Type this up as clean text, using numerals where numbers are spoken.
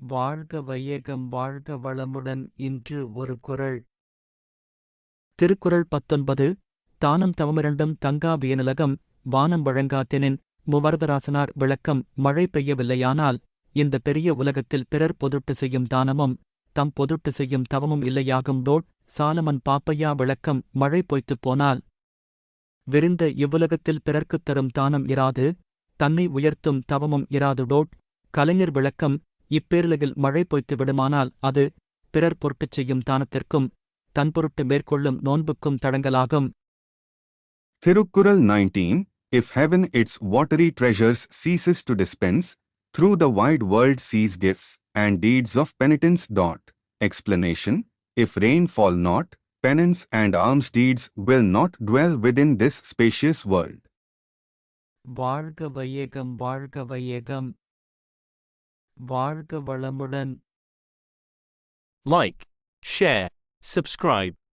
வாழ்க வையகம் வாழ்க வளமுடன். இன்று ஒரு குறள். திருக்குறள் 19. தானம் தவமிரண்டும் தங்கா வியனுலகம் வானம் வழங்காத்தெனின். முவரதராசனார் விளக்கம். மழை பெய்யவில்லையானால் இந்த பெரிய உலகத்தில் பிறர் பொதுட்டு செய்யும் தானமும் தம் பொதுட்டு செய்யும் தவமும் இல்லையாகும். சாலமன் பாப்பையா விளக்கம். மழை பொய்த்துப் போனால் விரிந்த இவ்வுலகத்தில் பிறர்க்குத் தரும் தானம் இராது, தன்னை உயர்த்தும் தவமும் இராது. கலைஞர் விளக்கம். இப்பேருலகில் மழை பொய்த்து விடுமானால் அது பிறர் பொருட்டுச் செய்யும் தானத்திற்கும் தன் பொருட்டு மேற்கொள்ளும் நோன்புக்கும் தடங்கலாகும். Thirukkural 19. If heaven its watery treasures ceases to dispense, through the wide world sees gifts and deeds of penitence. Explanation. If rain fall not, penance and alms deeds will not dwell within this spacious world. வாழ்க வையகம் வாழ்க வையகம். வாழ்க வளமுடன். Like, share, subscribe.